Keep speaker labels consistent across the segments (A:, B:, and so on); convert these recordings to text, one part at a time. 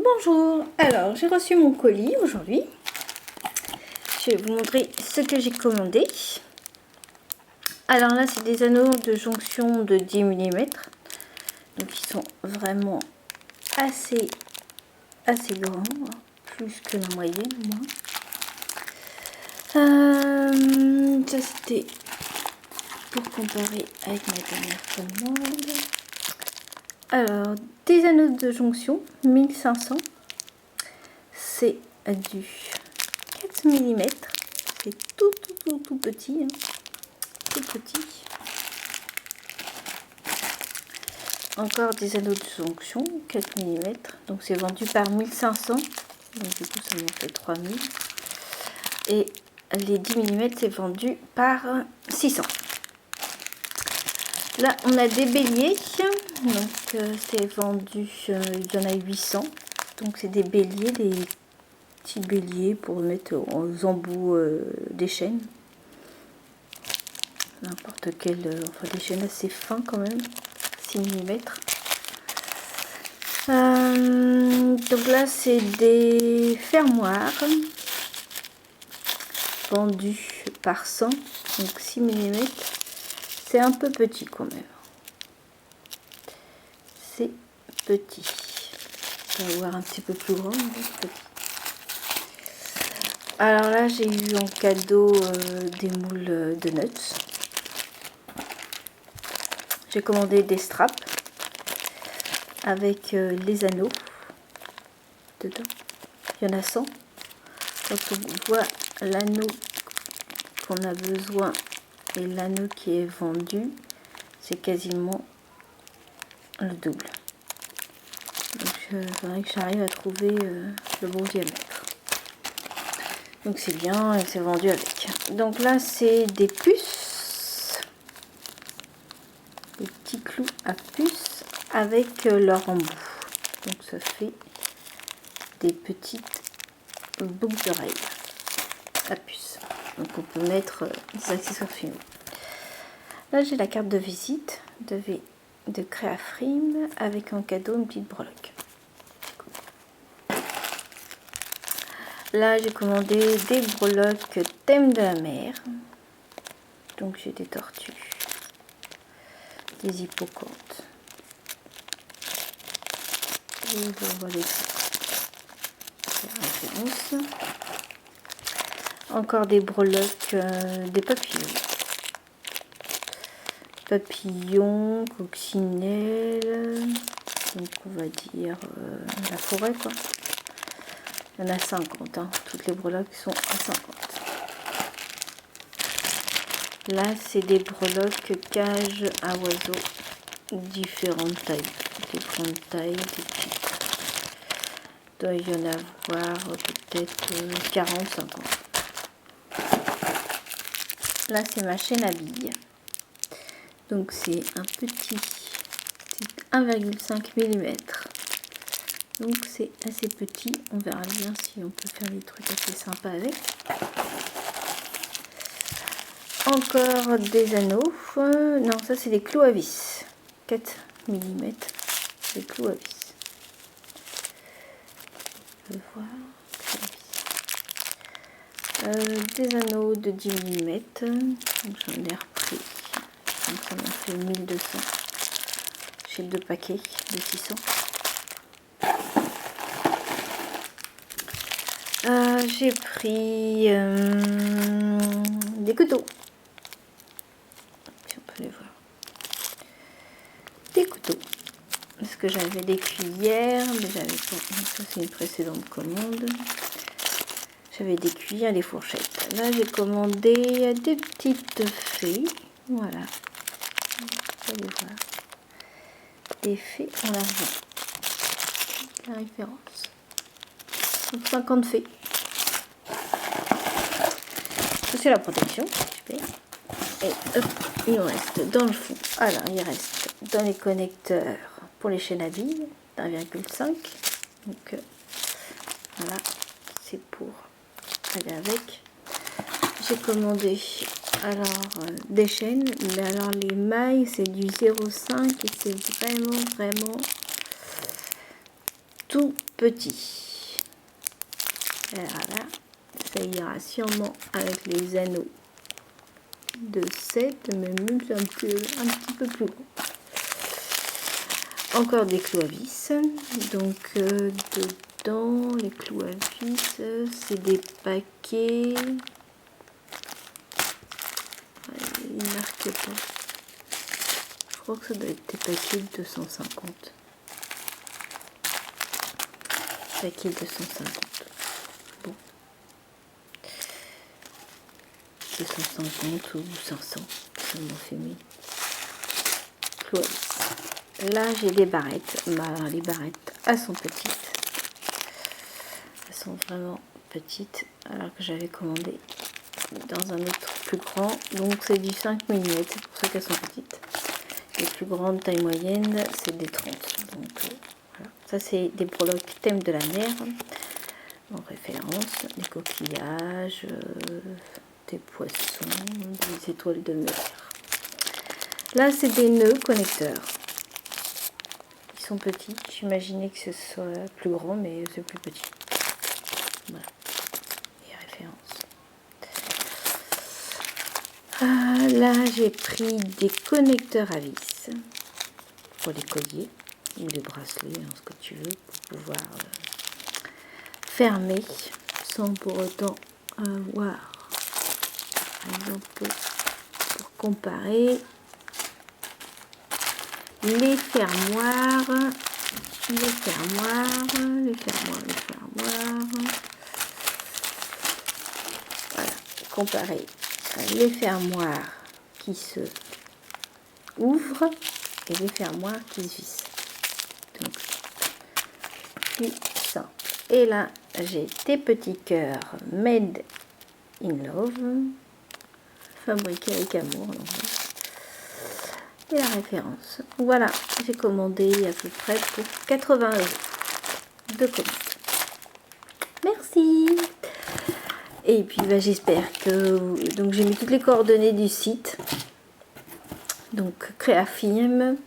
A: Bonjour, alors j'ai reçu mon colis aujourd'hui. Je vais vous montrer ce que j'ai commandé. Alors là c'est des anneaux de jonction de 10 mm. Donc ils sont vraiment assez grands, plus que la moyenne moi. Ça c'était pour comparer avec ma dernière commande. Alors des anneaux de jonction 1500. C'est du 4 mm, c'est tout petit, hein. Tout petit. Encore des anneaux de jonction 4 mm, donc c'est vendu par 1500, donc du coup ça m'en fait 3000. Et les 10 mm c'est vendu par 600. Là on a des béliers, donc c'est vendu, il y en a 800, donc c'est des béliers, des petits béliers pour mettre aux embouts des chaînes. N'importe quel, enfin des chaînes assez fins quand même, 6 mm. Donc là c'est des fermoirs vendus par 100, donc 6 mm. C'est un peu petit quand même. C'est petit. On va voir un petit peu plus grand, mais c'est petit. Alors là j'ai eu en cadeau des moules de nuts. J'ai commandé des straps avec les anneaux dedans. Il y en a 100. Quand on voit l'anneau qu'on a besoin et l'anneau qui est vendu, c'est quasiment le double. Donc il faudrait que j'arrive à trouver le bon diamètre. Donc c'est bien et c'est vendu avec. Donc là c'est des puces, des petits clous à puces avec leur embout. Donc ça fait des petites boucles d'oreilles à puce. Donc on peut mettre des accessoires finaux. Là j'ai la carte de visite de Créafrim avec en cadeau une petite breloque. Là j'ai commandé des breloques thème de la mer. Donc j'ai des tortues, des hippocampes. Et on va les références. Encore des breloques, des papillons. Papillons, coccinelles, donc on va dire la forêt quoi. Il y en a 50, hein. Toutes les breloques sont à 50. Là c'est des breloques cage à oiseaux, différentes tailles, des grandes tailles, des petites. Il doit y en avoir peut-être 40, 50. Là c'est ma chaîne à billes. Donc c'est un petit, c'est 1,5 mm. Donc c'est assez petit. On verra bien si on peut faire des trucs assez sympas avec. Encore des anneaux. Non, ça c'est des clous à vis. 4 mm. Des clous à vis. On peut voir. Des anneaux de 10 mm. Donc j'en ai repris. Donc ça m'a fait 1200. J'ai 2 paquets de 600. J'ai pris des couteaux. Si on peut les voir. Des couteaux. Parce que j'avais des cuillères, mais j'avais pas. Ça c'est une précédente commande. J'avais des cuillères, des fourchettes. Là j'ai commandé des petites fées. Voilà. Vous allez voir. Des fées en argent. La référence. Donc 50 fées. Ça c'est la protection. Super. Et hop, il nous reste dans le fond. Alors il reste dans les connecteurs pour les chaînes à billes d'1,5. Donc voilà, c'est pour aller avec. J'ai commandé alors des chaînes, mais alors les mailles c'est du 0,5 et c'est vraiment tout petit. Voilà, ça ira sûrement avec les anneaux de 7, mais même un petit peu plus gros. Encore des clous à vis. Donc dedans, les clous à vis, c'est des paquets. Il ne marque pas. Je crois que ça doit être des paquets de 250. Paquet 250. Bon. 250 ou 500. Ça m'en fait mieux. Clous à vis. Là, j'ai des barrettes. Les barrettes, elles sont petites. Elles sont vraiment petites. Alors que j'avais commandé dans un autre plus grand. Donc, c'est du 5 mm. C'est pour ça qu'elles sont petites. Les plus grandes, taille moyenne, c'est des 30. Donc, voilà. Ça, c'est des breloques thème de la mer. En référence, des coquillages, des poissons, des étoiles de mer. Là, c'est des nœuds connecteurs. Petits, j'imaginais que ce soit plus grand, mais c'est plus petit. Voilà, les références. Là, j'ai pris des connecteurs à vis pour les colliers ou les bracelets, hein, ce que tu veux, pour pouvoir fermer sans pour autant avoir, par exemple, pour comparer. Les fermoirs. Voilà, comparer les fermoirs qui se ouvrent et les fermoirs qui se vissent. Donc, plus simple. Et là, j'ai des petits cœurs made in love, fabriqués avec amour. Donc, et la référence. Voilà, j'ai commandé à peu près pour 80 € de commande. Merci. Et puis j'espère que donc j'ai mis toutes les coordonnées du site. Donc Créafilm,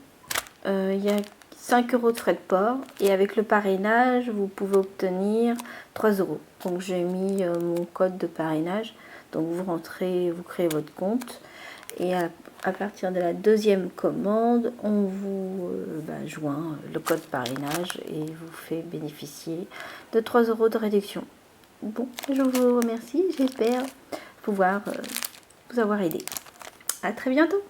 A: il y a 5 € de frais de port et avec le parrainage vous pouvez obtenir 3 €. Donc j'ai mis mon code de parrainage. Donc vous rentrez, vous créez votre compte et à partir de la deuxième commande, on vous joint le code parrainage et vous fait bénéficier de 3 € de réduction. Bon, je vous remercie, j'espère pouvoir vous avoir aidé. À très bientôt.